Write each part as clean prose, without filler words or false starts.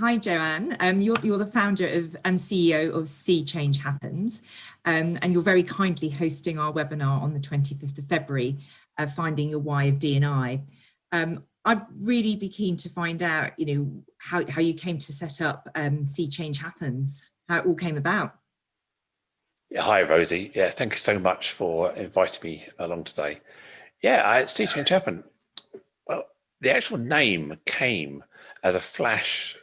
hi, Joanne. You're the founder and CEO of See Change Happens, and you're very kindly hosting our webinar on the 25th of February, Finding Your Why of D&I. I'd really be keen to find out, how you came to set up See Change Happens, how it all came about. Yeah, hi, Rosie. Yeah, thank you so much for inviting me along today. Yeah, See Change Happen. Well, the actual name came as a flash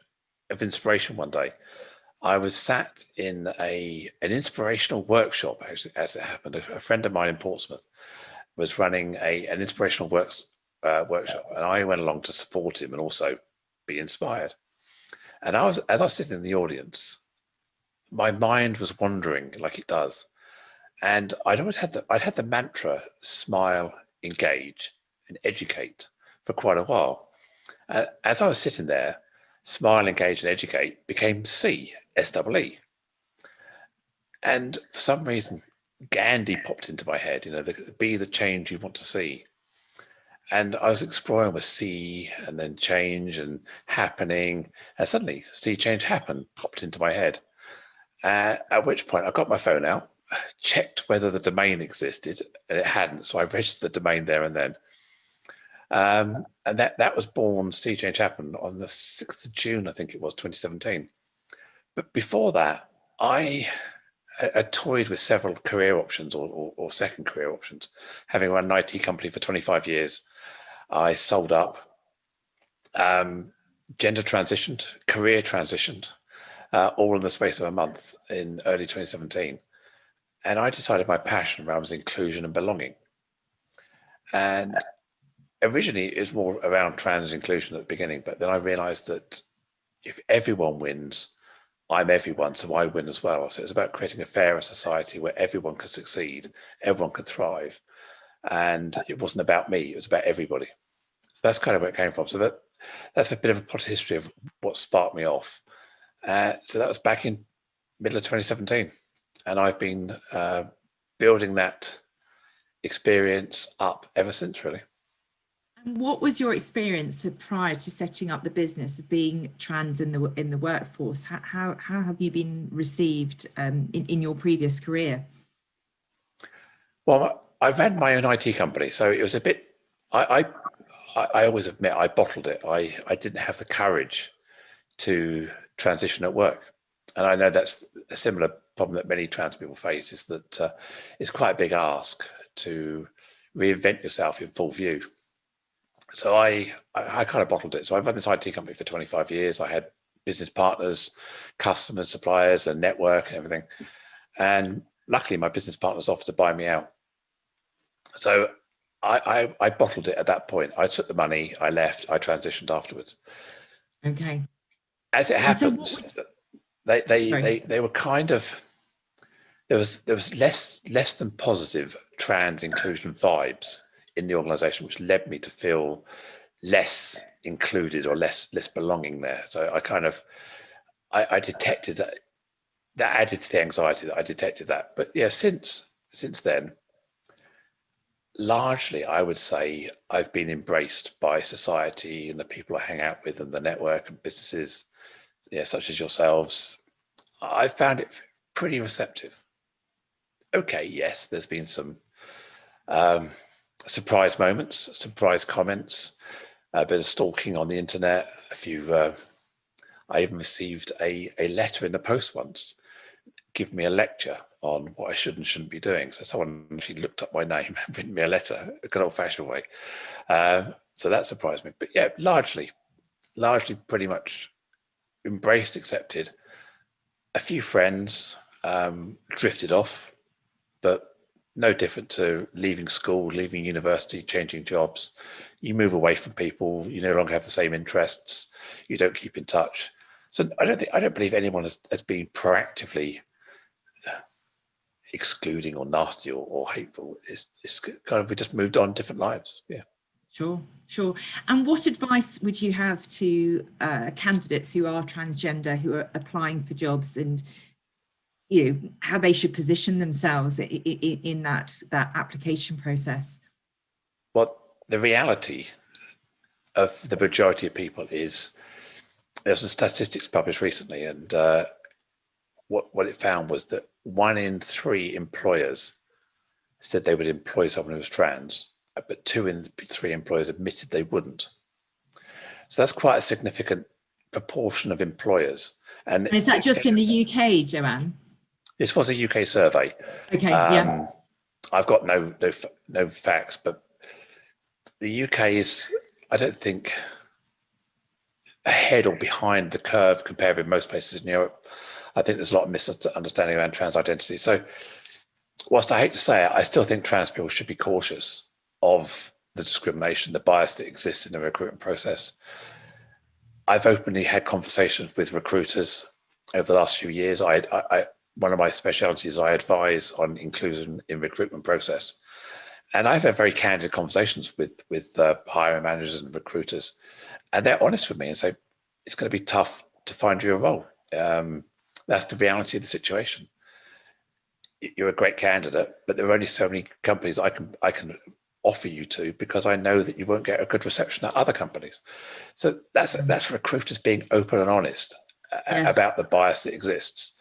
of inspiration one day. I was sat in an inspirational workshop, actually, as it happened. A friend of mine in Portsmouth was running an inspirational workshop, and I went along to support him and also be inspired. And as I was sitting in the audience, my mind was wandering like it does. And I'd had the mantra smile, engage, and educate for quite a while. As I was sitting there, smile, engage, and educate became SEE. And for some reason, Gandhi popped into my head, be the change you want to see. And I was exploring with see and then change and happening. And suddenly, see change happen popped into my head. At which point I got my phone out, checked whether the domain existed, and it hadn't. So I registered the domain there and then. And that was born, See Change Happen, on the 6th of June, I think it was, 2017. But before that, I toyed with several career options or second career options. Having run an IT company for 25 years, I sold up, gender transitioned, career transitioned, all in the space of a month in early 2017. And I decided my passion around was inclusion and belonging. And originally it was more around trans inclusion at the beginning, but then I realized that if everyone wins, I'm everyone, so I win as well. So it's about creating a fairer society where everyone can succeed, everyone can thrive. And it wasn't about me, it was about everybody. So that's kind of where it came from. So that's a bit of a plot history of what sparked me off. So that was back in middle of 2017. And I've been building that experience up ever since, really. And what was your experience prior to setting up the business of being trans in the workforce? How have you been received in your previous career? Well, I ran my own IT company, so it was a bit. I always admit I bottled it. I didn't have the courage to transition at work, and I know that's a similar problem that many trans people face. Is that it's quite a big ask to reinvent yourself in full view. So I kind of bottled it. So I've run this IT company for 25 years. I had business partners, customers, suppliers, a network and everything. And luckily my business partners offered to buy me out. So I bottled it at that point. I took the money, I left, I transitioned afterwards. Okay. As it happens, they were kind of, there was less than positive trans inclusion vibes in the organization, which led me to feel less included or less belonging there. So I detected that added to the anxiety that I detected that. But yeah, since then, largely I would say I've been embraced by society and the people I hang out with and the network and businesses, such as yourselves. I found it pretty receptive. Okay, yes, there's been some surprise moments, surprise comments, a bit of stalking on the internet, a few. I even received a letter in the post once, give me a lecture on what I should and shouldn't be doing. So someone actually looked up my name and written me a letter, a good old-fashioned way. So that surprised me. But yeah, largely pretty much embraced, accepted. A few friends drifted off, but no different to leaving school, leaving university, changing jobs. You move away from people, you no longer have the same interests, you don't keep in touch. So I don't believe anyone has been proactively excluding or nasty or hateful. It's kind of, we just moved on different lives. Yeah. Sure. And what advice would you have to candidates who are transgender, who are applying for jobs, and how they should position themselves in that application process? Well, the reality of the majority of people is There's some statistics published recently, and what it found was that 1 in 3 employers said they would employ someone who was trans, but 2 in 3 employers admitted they wouldn't. So that's quite a significant proportion of employers. And is that just in the UK, Joanne? this was a UK survey. Okay, yeah. I've got no facts, but the UK is, I don't think, ahead or behind the curve compared with most places in Europe. I think there's a lot of misunderstanding around trans identity. So whilst I hate to say it, I still think trans people should be cautious of the discrimination, the bias that exists in the recruitment process. I've openly had conversations with recruiters over the last few years. One of my specialities, I advise on inclusion in recruitment process. And I've had very candid conversations with hiring managers and recruiters. And they're honest with me and say, it's going to be tough to find you a role. That's the reality of the situation. You're a great candidate, but there are only so many companies I can offer you to, because I know that you won't get a good reception at other companies. So that's recruiters being open and honest about the bias that exists.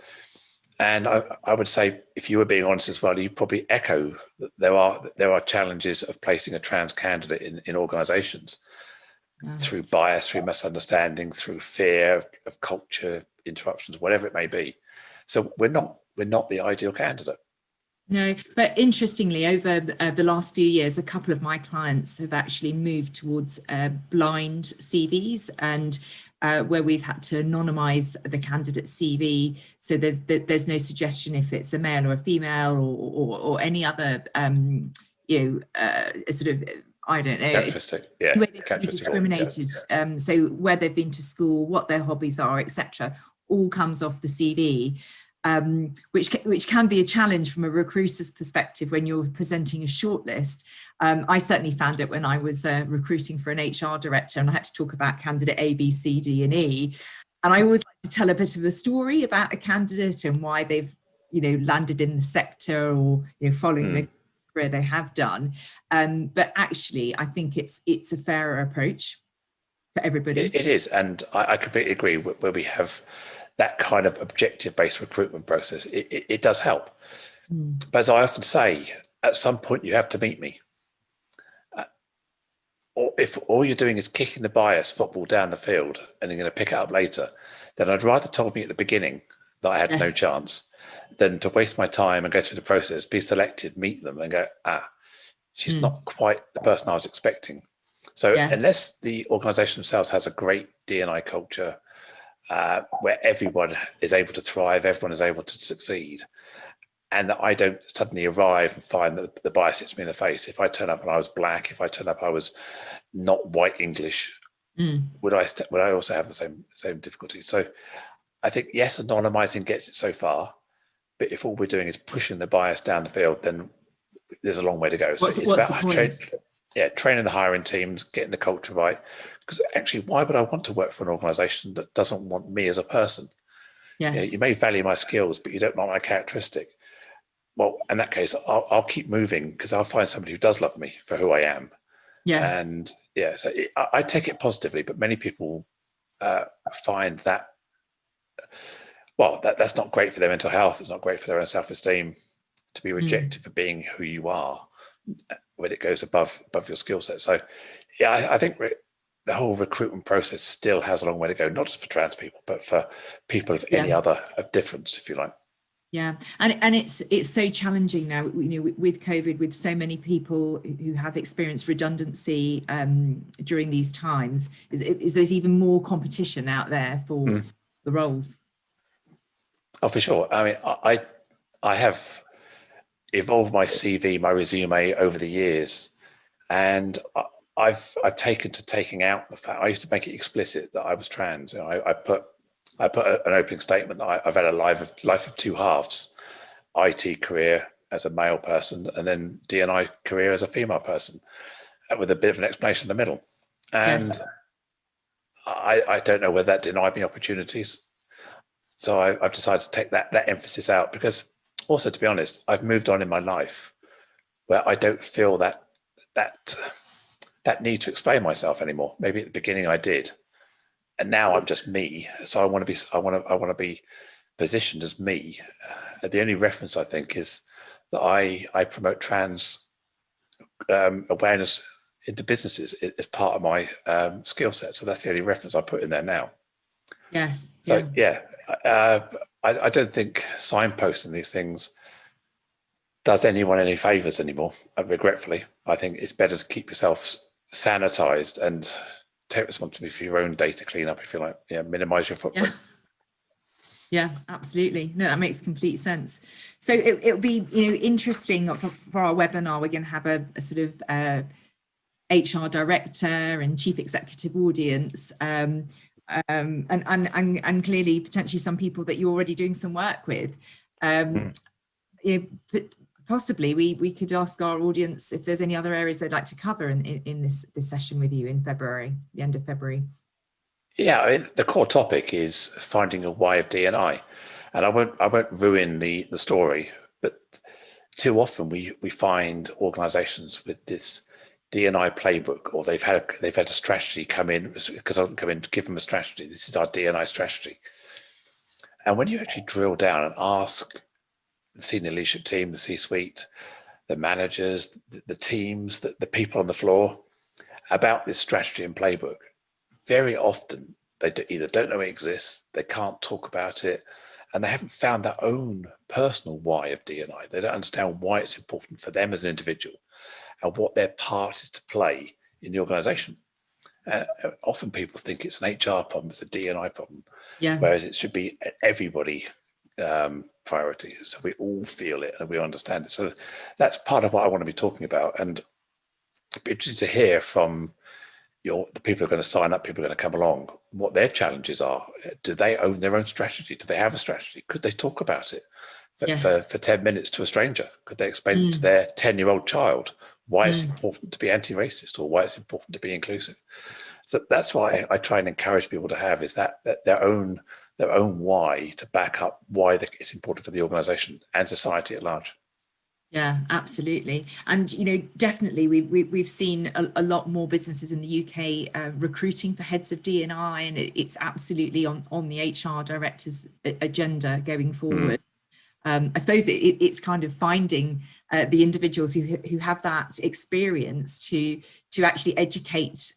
And I would say, if you were being honest as well, you probably echo that there are challenges of placing a trans candidate in organisations through bias, through misunderstanding, through fear of culture interruptions, whatever it may be. So we're not the ideal candidate. No, but interestingly, over the last few years, a couple of my clients have actually moved towards blind CVs, and where we've had to anonymise the candidate CV, so there's no suggestion if it's a male or a female or any other, sort of, I don't know, Characteristic, yeah, where they've been discriminated. Yeah. So where they've been to school, what their hobbies are, etc., all comes off the CV. Which can be a challenge from a recruiter's perspective when you're presenting a shortlist. I certainly found it when I was recruiting for an HR director, and I had to talk about candidate A, B, C, D, and E. And I always like to tell a bit of a story about a candidate and why they've, landed in the sector, or following the career they have done. But actually, I think it's a fairer approach for everybody. It is, and I completely agree. Where we have that kind of objective-based recruitment process, it does help. But as I often say, at some point you have to meet me. Or if all you're doing is kicking the bias football down the field and you're going to pick it up later, then I'd rather told me at the beginning that I had no chance than to waste my time and go through the process, be selected, meet them and go, she's not quite the person I was expecting. So unless the organisation themselves has a great D&I culture, where everyone is able to thrive, everyone is able to succeed, and that I don't suddenly arrive and find that the bias hits me in the face. If I turn up and I was black, if I turn up I was not white English, would I also have the same difficulty? So I think, yes, anonymising gets it so far, but if all we're doing is pushing the bias down the field, then there's a long way to go. So it's about training the hiring teams, getting the culture right. Because actually, why would I want to work for an organisation that doesn't want me as a person? Yes. You may value my skills, but you don't like my characteristic. Well, in that case, I'll keep moving, because I'll find somebody who does love me for who I am. Yes. And so I take it positively, but many people find that, well, that's not great for their mental health. It's not great for their own self-esteem to be rejected for being who you are when it goes above your skill set. So, I think the whole recruitment process still has a long way to go, not just for trans people, but for people of any other of difference, if you like. Yeah, and it's so challenging now, with COVID, with so many people who have experienced redundancy during these times, is there's even more competition out there for the roles. Oh, for sure. I mean, I have evolved my CV, my resume over the years, and I've taking out the fact. I used to make it explicit that I was trans. I put an opening statement that I've had a life of two halves: IT career as a male person, and then D&I career as a female person, with a bit of an explanation in the middle. And I don't know whether that denied me opportunities. So I've decided to take that emphasis out, because also, to be honest, I've moved on in my life where I don't feel that need to explain myself anymore. Maybe at the beginning I did, and now I'm just me. So I want to be positioned as me. The only reference I think is that I promote trans awareness into businesses as part of my skill set. So that's the only reference I put in there now. Yes. So yeah, I don't think signposting these things does anyone any favors anymore. Regretfully, I think it's better to keep yourself sanitized and take responsibility for your own data cleanup, if you like. Yeah, minimize your footprint. Yeah, absolutely. No, that makes complete sense. So it'll be, interesting for our webinar. We're going to have a sort of HR director and chief executive audience, and clearly potentially some people that you're already doing some work with. But possibly we could ask our audience if there's any other areas they'd like to cover in this session with you in February, the end of February. Yeah, I mean, the core topic is finding a why of D&I, and I won't ruin the story, but too often we find organisations with this D&I playbook, or they've had a strategy come in, consultant come in to give them a strategy. This is our D&I strategy, and when you actually drill down and ask the senior leadership team, the C-suite, the managers, the teams, the people on the floor about this strategy and playbook, very often they either don't know it exists, they can't talk about it, and they haven't found their own personal why of D&I. They don't understand why it's important for them as an individual and what their part is to play in the organization. Often people think it's an HR problem, it's a D&I problem, whereas it should be everybody priority. So we all feel it and we understand it. So that's part of what I want to be talking about. And it'd be interesting to hear from the people who are going to sign up, people who are going to come along, what their challenges are. Do they own their own strategy? Do they have a strategy? Could they talk about it for 10 minutes to a stranger? Could they explain to their 10-year-old child why it's important to be anti-racist or why it's important to be inclusive? So that's why I try and encourage people to have is that their own why, to back up why it's important for the organization and society at large. Yeah, absolutely. And, definitely we've seen a lot more businesses in the UK recruiting for heads of D&I, and it's absolutely on the HR director's agenda going forward. I suppose it's kind of finding the individuals who have that experience to actually educate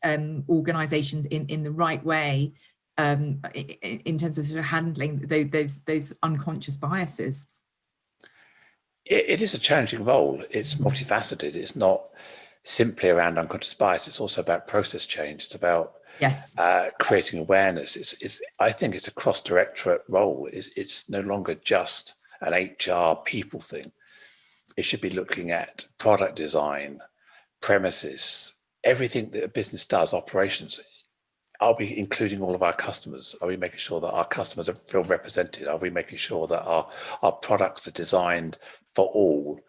organisations in the right way in terms of sort of handling those unconscious biases. It is a challenging role. It's multifaceted. It's not simply around unconscious bias. It's also about process change. It's about creating awareness. I think it's a cross-directorate role. It's no longer just an HR people thing. It should be looking at product design, premises, everything that a business does, operations. Are we including all of our customers? Are we making sure that our customers feel represented? Are we making sure that our products are designed for all,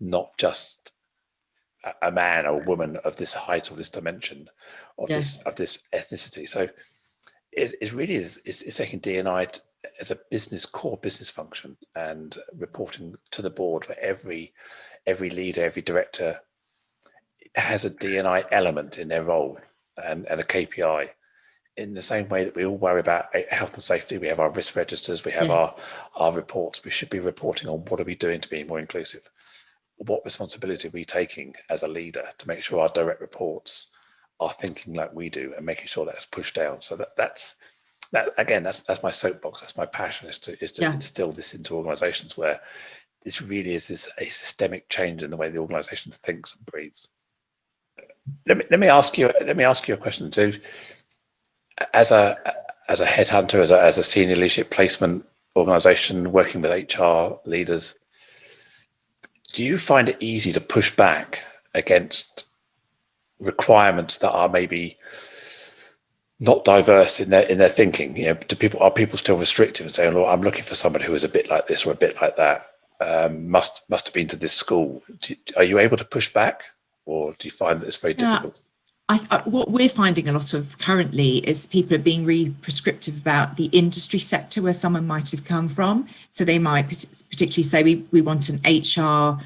not just a man or a woman of this height or this dimension, of this ethnicity? So it really is taking D&I as a core business function and reporting to the board where every leader, every director has a D&I element in their role and a KPI. In the same way that we all worry about health and safety, we have our risk registers, we have our reports. We should be reporting on what are we doing to be more inclusive. What responsibility are we taking as a leader to make sure our direct reports are thinking like we do and making sure that's pushed down. So that's my soapbox. That's my passion is to instill this into organizations where this really is a systemic change in the way the organization thinks and breathes. Let me ask you a question too. As a headhunter, as a senior leadership placement organization working with HR leaders, do you find it easy to push back against requirements that are maybe not diverse in their thinking? Are people still restrictive and saying, "Look, I'm looking for somebody who is a bit like this or a bit like that, must have been to this school"? Are you able to push back, or do you find that it's very difficult? What we're finding a lot of currently is people are being really prescriptive about the industry sector where someone might have come from. So they might particularly say, we want an HR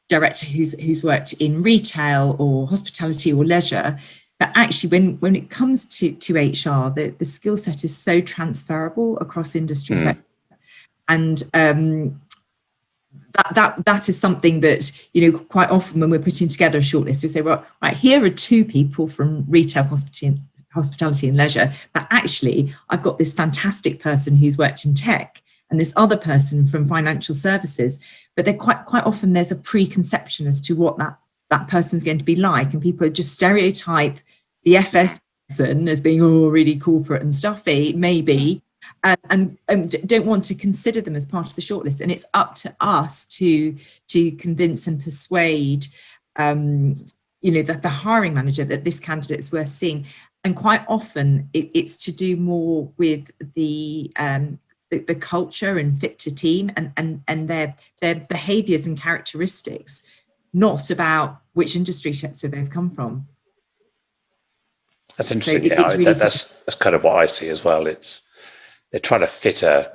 director who's worked in retail or hospitality or leisure. But actually, when it comes to HR, the skill set is so transferable across industry sectors. And that is something that, you know, quite often when we're putting together a shortlist, we say, well, right, here are 2 people from retail, hospitality and leisure, but actually I've got this fantastic person who's worked in tech and this other person from financial services. But they're quite often there's a preconception as to what that person's going to be like, and people just stereotype the FS person as being really corporate and stuffy, maybe. And don't want to consider them as part of the shortlist. And it's up to us to convince and persuade, you know, that the hiring manager that this candidate is worth seeing. And quite often it's to do more with the culture and fit to team and their behaviours and characteristics, not about which industry sector they've come from. That's interesting. So really that's kind of what I see as well. They're trying to fit a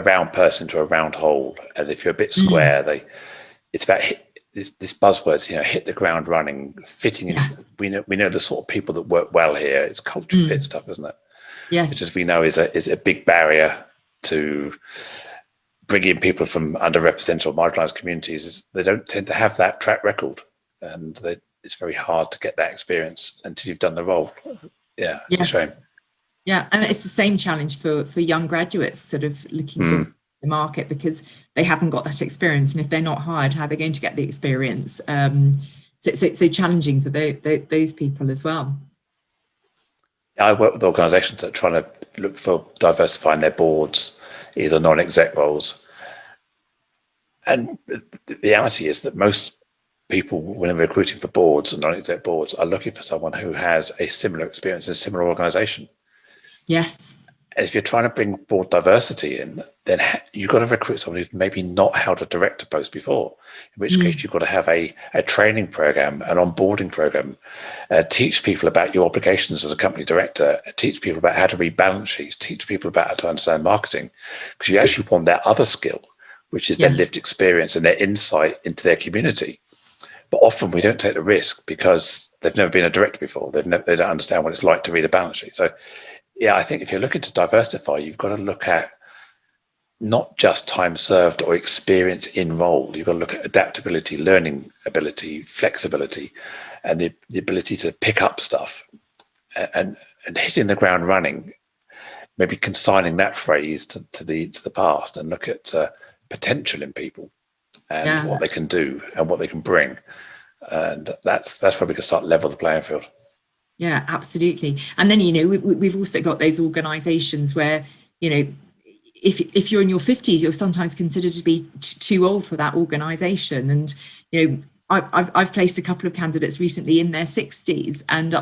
round person to a round hole, and if you're a bit square, it's about this buzzwords, you know, hit the ground running, fitting into. We know the sort of people that work well here. It's culture fit stuff, isn't it? Yes. Which, as we know, is a big barrier to bringing people from underrepresented or marginalised communities. Is they don't tend to have that track record, and it's very hard to get that experience until you've done the role. Yeah, it's a shame. Yeah, and it's the same challenge for young graduates sort of looking for the market, because they haven't got that experience, and if they're not hired, how are they going to get the experience? So challenging for those people as well. Yeah, I work with organisations that are trying to look for diversifying their boards, either non-exec roles. And the reality is that most people, when they're recruiting for boards and non-exec boards, are looking for someone who has a similar experience in a similar organisation. Yes. And if you're trying to bring board diversity in, then you've got to recruit someone who's maybe not held a director post before, in which case you've got to have a training program, an onboarding program, teach people about your obligations as a company director, teach people about how to read balance sheets, teach people about how to understand marketing, because you actually want that other skill, which is their lived experience and their insight into their community. But often we don't take the risk because they've never been a director before. They don't understand what it's like to read a balance sheet. So yeah, I think if you're looking to diversify, you've got to look at not just time served or experience in role. You've got to look at adaptability, learning ability, flexibility, and the ability to pick up stuff and hitting the ground running. Maybe consigning that phrase to the past and look at potential in people and what they can do and what they can bring. And that's where we can start level the playing field. Yeah, absolutely. And then, you know, we've also got those organisations where, you know, if you're in your 50s, you're sometimes considered to be too old for that organisation. And, you know, I've placed a couple of candidates recently in their 60s, and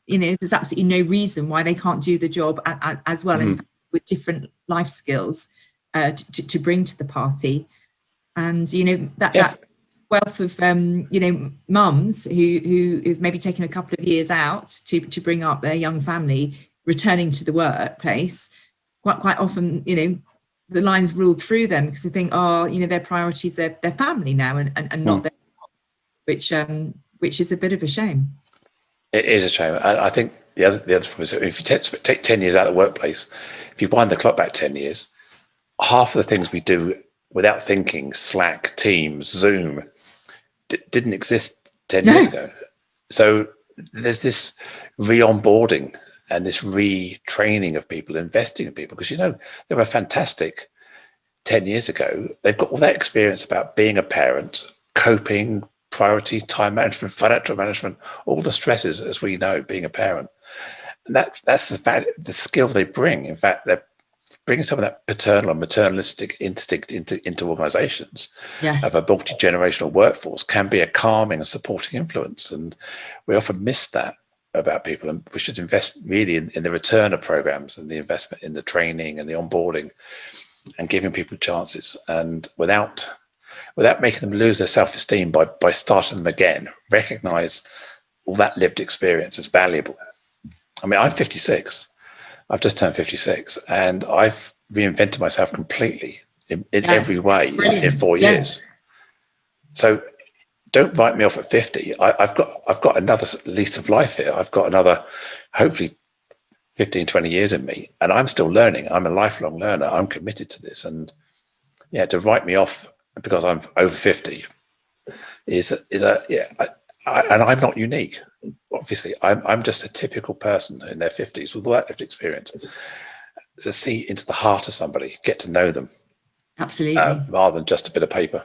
you know, there's absolutely no reason why they can't do the job as well, and with different life skills to bring to the party. And, you know, that wealth of you know, mums who've maybe taken a couple of years out to bring up their young family, returning to the workplace, quite often, you know, the lines ruled through them because they think, oh, you know, their priorities, their family now and not their job, which is a bit of a shame. It is a shame. And I think the other problem is, if you take 10 years out of the workplace, if you wind the clock back 10 years, half of the things we do without thinking, Slack, Teams, Zoom, didn't exist 10 years ago. So there's this re-onboarding and this retraining of people, investing in people, because, you know, they were fantastic 10 years ago. They've got all that experience about being a parent, coping, priority, time management, financial management, all the stresses, as we know, being a parent. And that's the skill they bring. In fact, they're bringing some of that paternal and maternalistic instinct into organizations of a multi-generational workforce can be a calming and supporting influence. And we often miss that about people, and we should invest really in the returner programs and the investment in the training and the onboarding and giving people chances, and without making them lose their self-esteem by starting them again, recognize all that lived experience as valuable. I mean, I'm 56. I've just turned 56, and I've reinvented myself completely in every way in 4 years. So don't write me off at 50. I've got another lease of life here. I've got another, hopefully 15, 20 years in me, and I'm still learning. I'm a lifelong learner. I'm committed to this. And yeah, to write me off because I'm over 50 is and I'm not unique. Obviously, I'm just a typical person in their 50s with all that lived experience. To see into the heart of somebody, get to know them, Absolutely. rather than just a bit of paper.